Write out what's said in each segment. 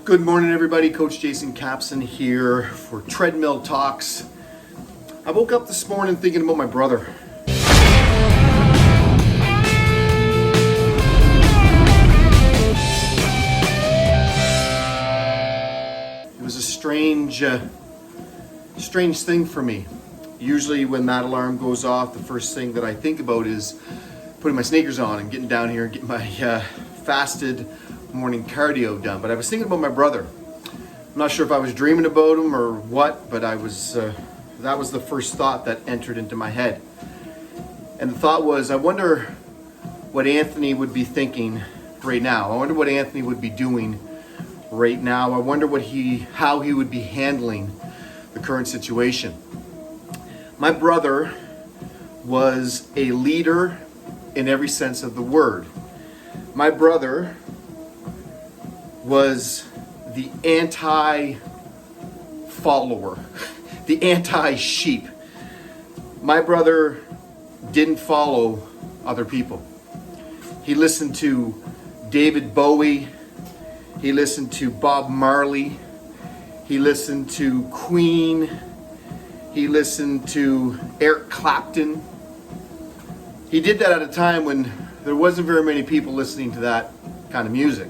Good morning, everybody. Coach Jason Capson here for Treadmill Talks. I woke up this morning thinking about my brother. It was a strange thing for me. Usually when that alarm goes off, the first thing that I think about is putting my sneakers on and getting down here and getting my fasted morning cardio done. But I was thinking about my brother. I'm not sure if I was dreaming about him or what, but that was the first thought that entered into my head. And the thought was, I wonder what Anthony would be thinking right now. I wonder what Anthony would be doing right now. I wonder how he would be handling the current situation. My brother was a leader in every sense of the word. My brother was the anti-follower, the anti-sheep. My brother didn't follow other people. He listened to David Bowie. He listened to Bob Marley. He listened to Queen. He listened to Eric Clapton. He did that at a time when there wasn't very many people listening to that kind of music.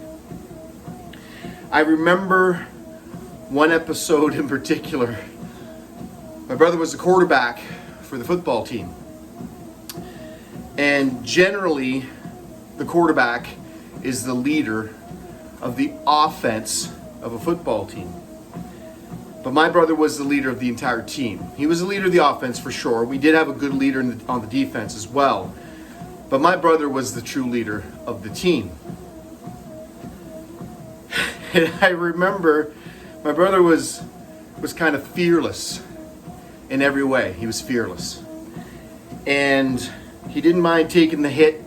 I remember one episode in particular. My brother was the quarterback for the football team. And generally, the quarterback is the leader of the offense of a football team. But my brother was the leader of the entire team. He was the leader of the offense for sure. We did have a good leader on the defense as well. But my brother was the true leader of the team. And I remember my brother was kind of fearless in every way. He was fearless. And he didn't mind taking the hit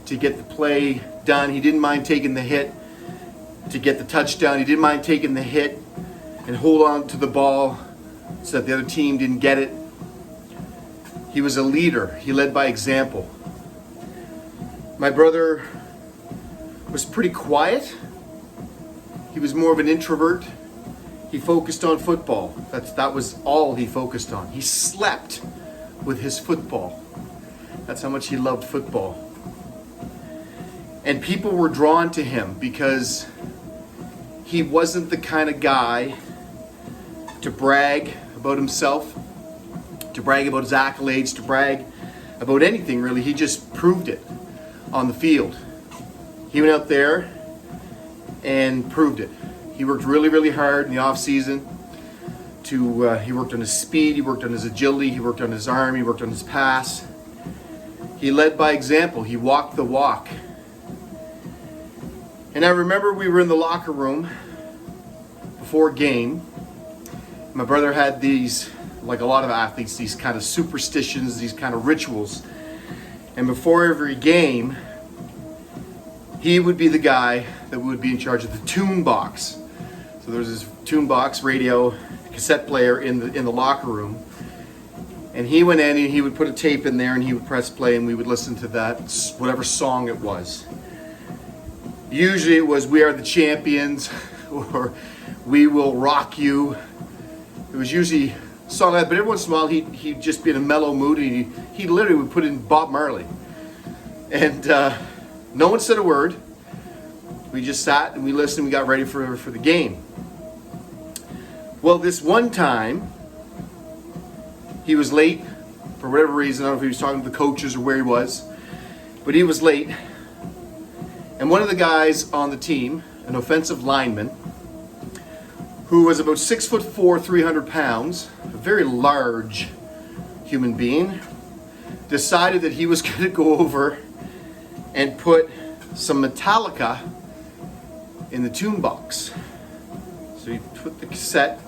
to get the play done. He didn't mind taking the hit to get the touchdown. He didn't mind taking the hit and hold on to the ball so that the other team didn't get it. He was a leader. He led by example. My brother was pretty quiet. He was more of an introvert. He focused on football. That was all he focused on. He slept with his football. That's how much he loved football. And people were drawn to him because he wasn't the kind of guy to brag about himself, to brag about his accolades, to brag about anything really. He just proved it on the field. He went out there and proved it. He worked really, really hard in the off season. He worked on his speed, he worked on his agility, he worked on his arm, he worked on his pass. He led by example. He walked the walk. And I remember we were in the locker room before a game. My brother had these, like a lot of athletes, these kind of superstitions, these kind of rituals. And before every game, he would be the guy that would be in charge of the tune box. So there was this tune box, radio, cassette player in the locker room. And he went in and he would put a tape in there and he would press play and we would listen to that, whatever song it was. Usually it was "We Are the Champions" or "We Will Rock You." It was usually a song like that, but every once in a while he'd just be in a mellow mood and he literally would put in Bob Marley. And no one said a word. We just sat and we listened and we got ready for the game. Well, this one time, he was late for whatever reason. I don't know if he was talking to the coaches or where he was, but he was late. And one of the guys on the team, an offensive lineman, who was about 6'4", 300 pounds, a very large human being, decided that he was going to go over and put some Metallica in the tune box. So he put the cassette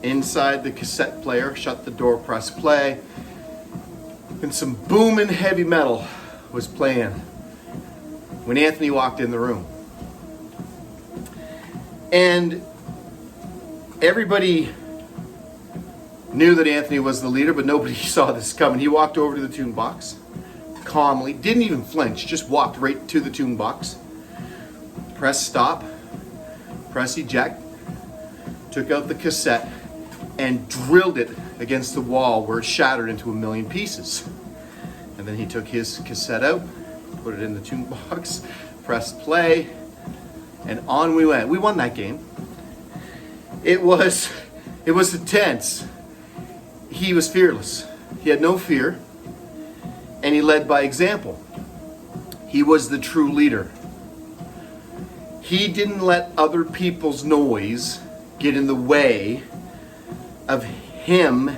inside the cassette player, shut the door, press play, and some booming heavy metal was playing when Anthony walked in the room. And everybody knew that Anthony was the leader, but nobody saw this coming. He walked over to the tune box calmly, didn't even flinch, just walked right to the tune box, pressed stop, press eject, took out the cassette, and drilled it against the wall where it shattered into a million pieces. And then he took his cassette out, put it in the tune box, pressed play, and on we went. We won that game. It was intense. He was fearless. He had no fear, and he led by example. He was the true leader. He didn't let other people's noise get in the way of him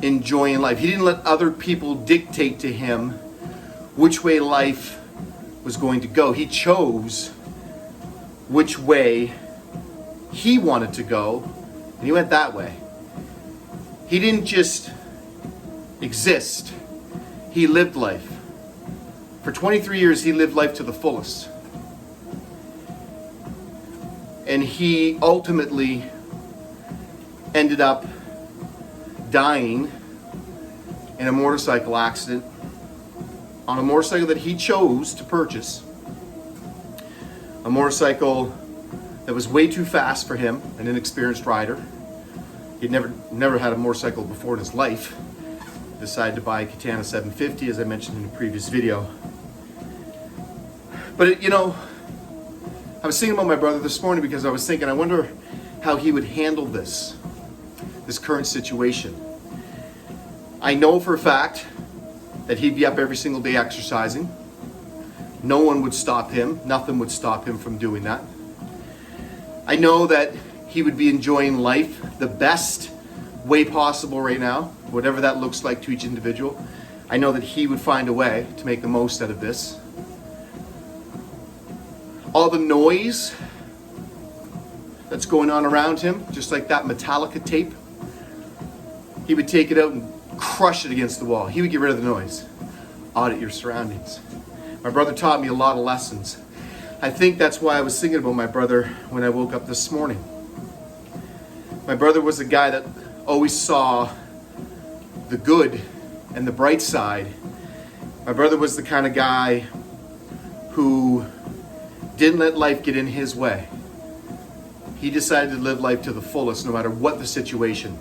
enjoying life. He didn't let other people dictate to him which way life was going to go. He chose which way he wanted to go, and he went that way. He didn't just exist, he lived life. For 23 years, he lived life to the fullest. And he ultimately ended up dying in a motorcycle accident on a motorcycle that he chose to purchase. A motorcycle that was way too fast for him, an inexperienced rider. He'd never had a motorcycle before in his life. Decided to buy a Katana 750, as I mentioned in a previous video. But I was thinking about my brother this morning because I was thinking, I wonder how he would handle this current situation. I know for a fact that he'd be up every single day exercising. No one would stop him. Nothing would stop him from doing that. I know that he would be enjoying life the best way possible right now, whatever that looks like to each individual. I know that he would find a way to make the most out of this. All the noise that's going on around him, just like that Metallica tape, he would take it out and crush it against the wall. He would get rid of the noise. Audit your surroundings. My brother taught me a lot of lessons. I think that's why I was thinking about my brother when I woke up this morning. My brother was a guy that always saw the good and the bright side. My brother was the kind of guy who didn't let life get in his way. He decided to live life to the fullest no matter what the situation.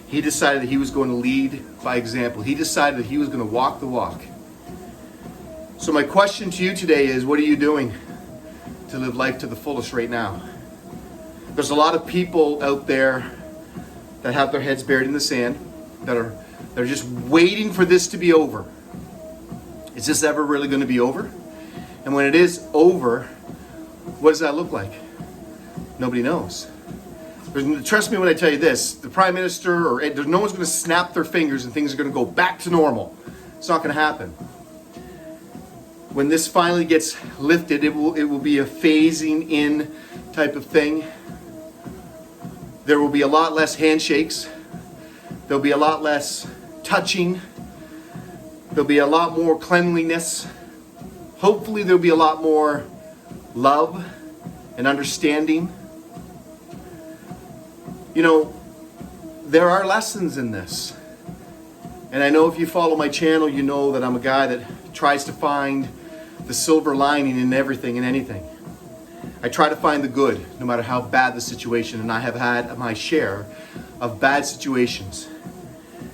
He decided that he was going to lead by example. He decided that he was going to walk the walk. So my question to you today is, what are you doing to live life to the fullest right now? There's a lot of people out there that have their heads buried in the sand, they're just waiting for this to be over. Is this ever really going to be over? And when it is over, what does that look like? Nobody knows. Trust me when I tell you this, the Prime Minister no one's going to snap their fingers and things are going to go back to normal. It's not going to happen. When this finally gets lifted, it will be a phasing in type of thing. There will be a lot less handshakes. There'll be a lot less touching. There'll be a lot more cleanliness. Hopefully there'll be a lot more love and understanding. There are lessons in this. And I know if you follow my channel, you know that I'm a guy that tries to find the silver lining in everything and anything. I try to find the good, no matter how bad the situation, and I have had my share of bad situations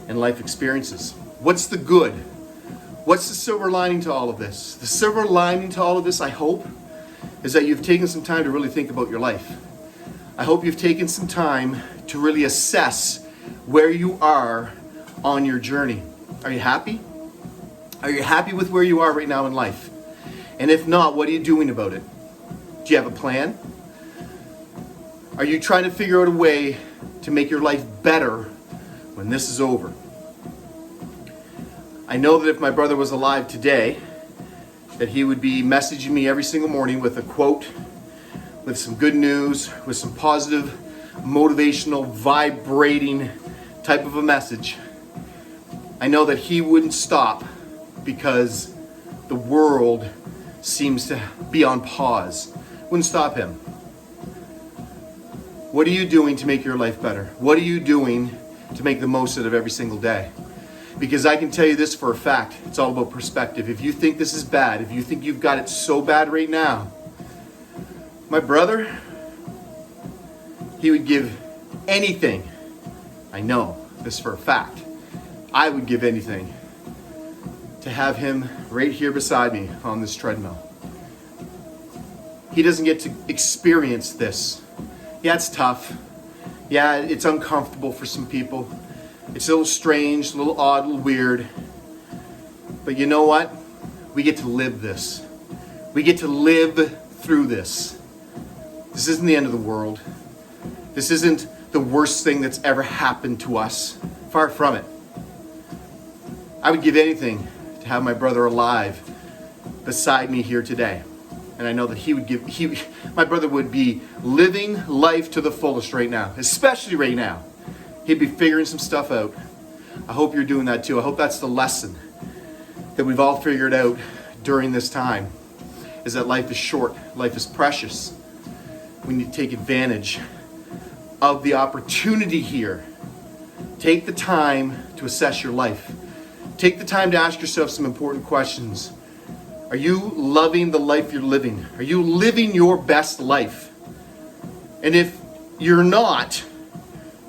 and life experiences. What's the good? What's the silver lining to all of this? The silver lining to all of this, I hope, is that you've taken some time to really think about your life. I hope you've taken some time to really assess where you are on your journey. Are you happy? Are you happy with where you are right now in life? And if not, what are you doing about it? Do you have a plan? Are you trying to figure out a way to make your life better when this is over? I know that if my brother was alive today, that he would be messaging me every single morning with a quote, with some good news, with some positive, motivational, vibrating type of a message. I know that he wouldn't stop because the world seems to be on pause. Wouldn't stop him. What are you doing to make your life better? What are you doing to make the most out of every single day? Because I can tell you this for a fact, it's all about perspective. If you think this is bad, if you think you've got it so bad right now, my brother, he would give anything. I know this for a fact. I would give anything to have him right here beside me on this treadmill. He doesn't get to experience this. Yeah, it's tough. Yeah, it's uncomfortable for some people. It's a little strange, a little odd, a little weird. But you know what? We get to live this. We get to live through this. This isn't the end of the world. This isn't the worst thing that's ever happened to us. Far from it. I would give anything to have my brother alive beside me here today. And I know that my brother would be living life to the fullest right now, especially right now. He'd be figuring some stuff out. I hope you're doing that too. I hope that's the lesson that we've all figured out during this time, is that life is short, life is precious. We need to take advantage of the opportunity here. Take the time to assess your life. Take the time to ask yourself some important questions. Are you loving the life you're living? Are you living your best life? And if you're not,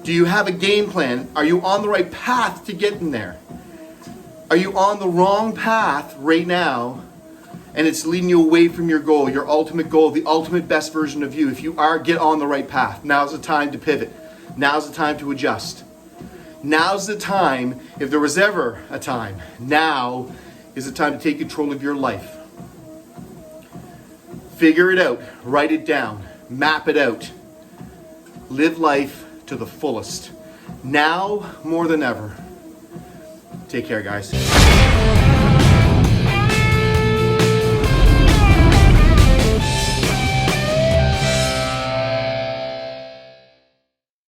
do you have a game plan? Are you on the right path to getting there? Are you on the wrong path right now and it's leading you away from your goal, your ultimate goal, the ultimate best version of you? If you are, get on the right path. Now's the time to pivot. Now's the time to adjust. Now's the time, if there was ever a time, now is the time to take control of your life. Figure it out. Write it down. Map it out. Live life to the fullest. Now more than ever. Take care, guys.